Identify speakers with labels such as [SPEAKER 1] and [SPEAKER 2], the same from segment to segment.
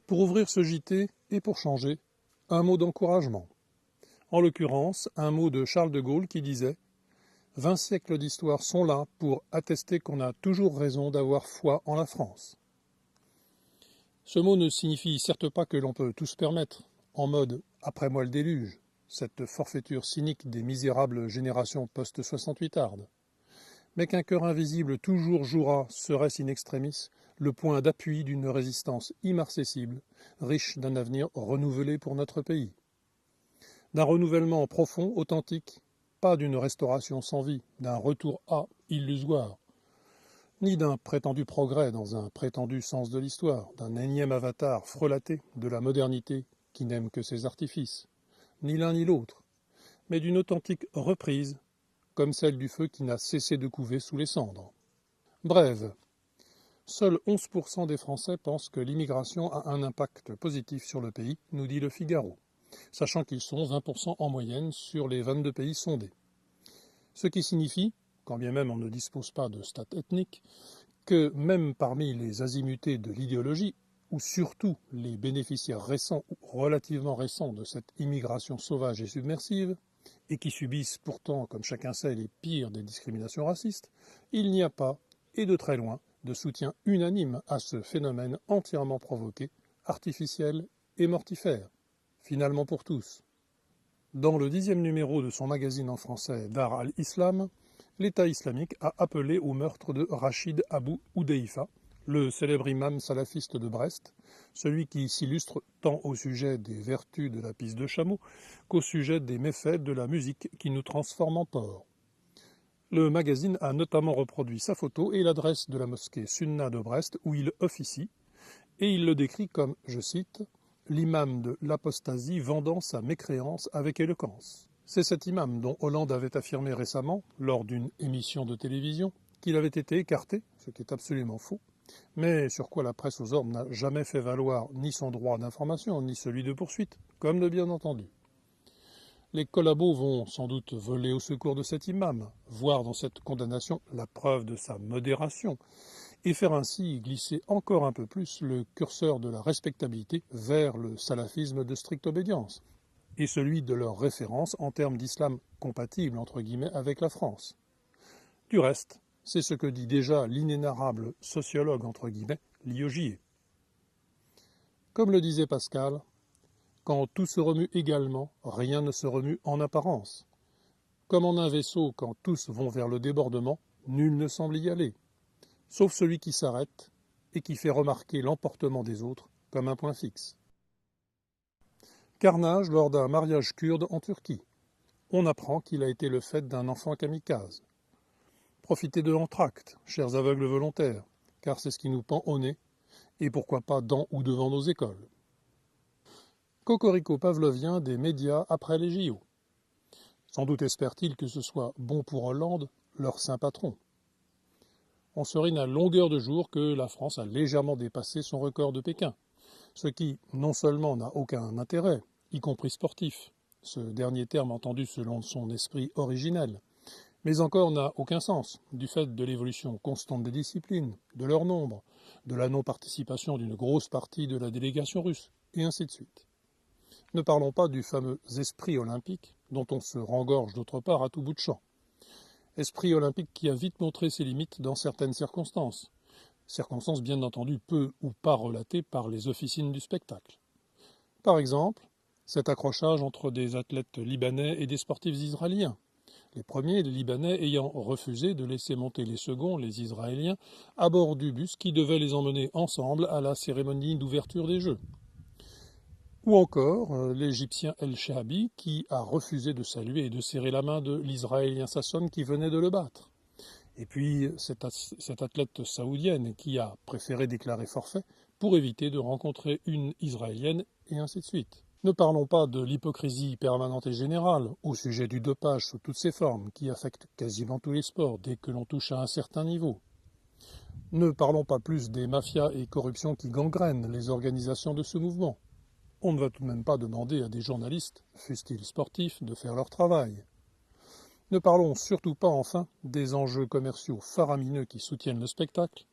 [SPEAKER 1] Pour ouvrir ce JT et pour changer, un mot d'encouragement. En l'occurrence, un mot de Charles de Gaulle qui disait « 20 siècles d'histoire sont là pour attester qu'on a toujours raison d'avoir foi en la France ». Ce mot ne signifie certes pas que l'on peut tout se permettre, en mode « après moi le déluge », cette forfaiture cynique des misérables générations post-68ardes, mais qu'un cœur invisible toujours jouera, serait-ce in extremis, le point d'appui d'une résistance immarcessible, riche d'un avenir renouvelé pour notre pays. D'un renouvellement profond, authentique, pas d'une restauration sans vie, d'un retour à illusoire, ni d'un prétendu progrès dans un prétendu sens de l'histoire, d'un énième avatar frelaté de la modernité qui n'aime que ses artifices, ni l'un ni l'autre, mais d'une authentique reprise, comme celle du feu qui n'a cessé de couver sous les cendres. Bref, seuls 11% des Français pensent que l'immigration a un impact positif sur le pays, nous dit Le Figaro, sachant qu'ils sont 20% en moyenne sur les 22 pays sondés. Ce qui signifie, quand bien même on ne dispose pas de stats ethniques, que même parmi les azimutés de l'idéologie, ou surtout les bénéficiaires récents ou relativement récents de cette immigration sauvage et submersive, et qui subissent pourtant, comme chacun sait, les pires des discriminations racistes, il n'y a pas, et de très loin, de soutien unanime à ce phénomène entièrement provoqué, artificiel et mortifère, finalement pour tous. Dans le 10e numéro de son magazine en français Dar al-Islam, l'État islamique a appelé au meurtre de Rachid Abou Oudeifa, le célèbre imam salafiste de Brest, celui qui s'illustre tant au sujet des vertus de la pisse de chameau qu'au sujet des méfaits de la musique qui nous transforme en porc. Le magazine a notamment reproduit sa photo et l'adresse de la mosquée Sunna de Brest où il officie, et il le décrit comme, je cite, « l'imam de l'apostasie vendant sa mécréance avec éloquence ». C'est cet imam dont Hollande avait affirmé récemment, lors d'une émission de télévision, qu'il avait été écarté, ce qui est absolument faux, mais sur quoi la presse aux ordres n'a jamais fait valoir ni son droit d'information, ni celui de poursuite, comme de bien entendu. Les collabos vont sans doute voler au secours de cet imam, voir dans cette condamnation la preuve de sa modération, et faire ainsi glisser encore un peu plus le curseur de la respectabilité vers le salafisme de stricte obédience, et celui de leur référence en termes d'islam compatible entre guillemets avec la France. Du reste, c'est ce que dit déjà l'inénarrable sociologue entre guillemets Liogier. Comme le disait Pascal, quand tout se remue également, rien ne se remue en apparence. Comme en un vaisseau, quand tous vont vers le débordement, nul ne semble y aller, sauf celui qui s'arrête et qui fait remarquer l'emportement des autres comme un point fixe. Carnage lors d'un mariage kurde en Turquie. On apprend qu'il a été le fait d'un enfant kamikaze. Profitez de l'entracte, chers aveugles volontaires, car c'est ce qui nous pend au nez, et pourquoi pas dans ou devant nos écoles. Cocorico pavlovien des médias après les JO. Sans doute espèrent-ils que ce soit bon pour Hollande, leur saint patron. On serine à longueur de jour que la France a légèrement dépassé son record de Pékin, ce qui, non seulement n'a aucun intérêt, y compris sportif, ce dernier terme entendu selon son esprit originel, mais encore n'a aucun sens, du fait de l'évolution constante des disciplines, de leur nombre, de la non-participation d'une grosse partie de la délégation russe, et ainsi de suite. Ne parlons pas du fameux esprit olympique, dont on se rengorge d'autre part à tout bout de champ. Esprit olympique qui a vite montré ses limites dans certaines circonstances bien entendu peu ou pas relatées par les officines du spectacle. Par exemple, cet accrochage entre des athlètes libanais et des sportifs israéliens, les premiers, les Libanais, ayant refusé de laisser monter les seconds, les Israéliens, à bord du bus qui devait les emmener ensemble à la cérémonie d'ouverture des Jeux. Ou encore l'Égyptien El Shahabi qui a refusé de saluer et de serrer la main de l'Israélien Sasson qui venait de le battre. Et puis cette athlète saoudienne qui a préféré déclarer forfait pour éviter de rencontrer une Israélienne et ainsi de suite. Ne parlons pas de l'hypocrisie permanente et générale au sujet du dopage sous toutes ses formes qui affecte quasiment tous les sports dès que l'on touche à un certain niveau. Ne parlons pas plus des mafias et corruptions qui gangrènent les organisations de ce mouvement. On ne va tout de même pas demander à des journalistes, fussent-ils sportifs, de faire leur travail. Ne parlons surtout pas enfin des enjeux commerciaux faramineux qui soutiennent le spectacle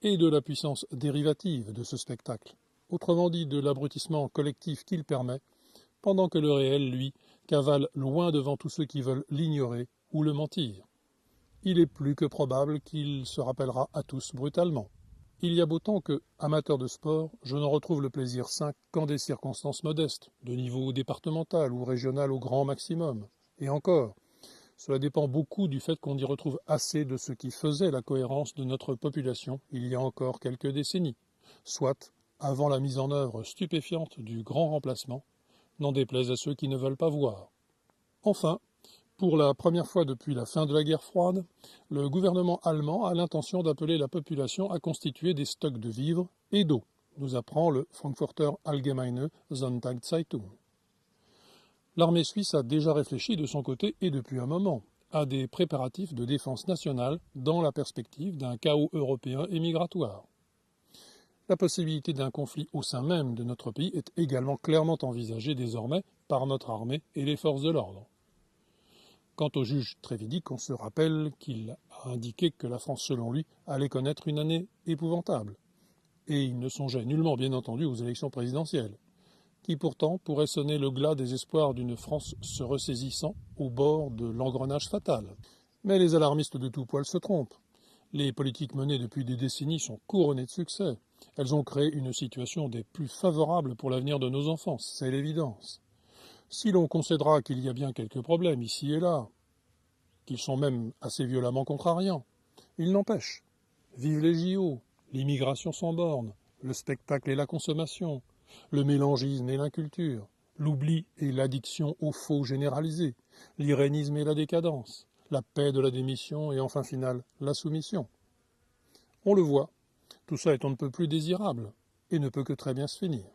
[SPEAKER 1] et de la puissance dérivative de ce spectacle, autrement dit de l'abrutissement collectif qu'il permet, pendant que le réel, lui, cavale loin devant tous ceux qui veulent l'ignorer ou le mentir. Il est plus que probable qu'il se rappellera à tous brutalement. Il y a beau temps que, amateur de sport, je n'en retrouve le plaisir sain qu'en des circonstances modestes, de niveau départemental ou régional au grand maximum. Et encore, cela dépend beaucoup du fait qu'on y retrouve assez de ce qui faisait la cohérence de notre population il y a encore quelques décennies, soit avant la mise en œuvre stupéfiante du grand remplacement, n'en déplaise à ceux qui ne veulent pas voir. Enfin, pour la première fois depuis la fin de la guerre froide, le gouvernement allemand a l'intention d'appeler la population à constituer des stocks de vivres et d'eau, nous apprend le Frankfurter Allgemeine Sonntagszeitung. L'armée suisse a déjà réfléchi de son côté, et depuis un moment, à des préparatifs de défense nationale dans la perspective d'un chaos européen et migratoire. La possibilité d'un conflit au sein même de notre pays est également clairement envisagée désormais par notre armée et les forces de l'ordre. Quant au juge Trévidic, on se rappelle qu'il a indiqué que la France, selon lui, allait connaître une année épouvantable. Et il ne songeait nullement, bien entendu, aux élections présidentielles, qui pourtant pourraient sonner le glas des espoirs d'une France se ressaisissant au bord de l'engrenage fatal. Mais les alarmistes de tout poil se trompent. Les politiques menées depuis des décennies sont couronnées de succès. Elles ont créé une situation des plus favorables pour l'avenir de nos enfants, c'est l'évidence. Si l'on concédera qu'il y a bien quelques problèmes ici et là, qu'ils sont même assez violemment contrariants, il n'empêche. Vive les JO, l'immigration sans bornes, le spectacle et la consommation, le mélangisme et l'inculture, l'oubli et l'addiction au faux généralisé, l'irénisme et la décadence, la paix de la démission et enfin finale, la soumission. On le voit, tout ça est on ne peut plus désirable et ne peut que très bien se finir.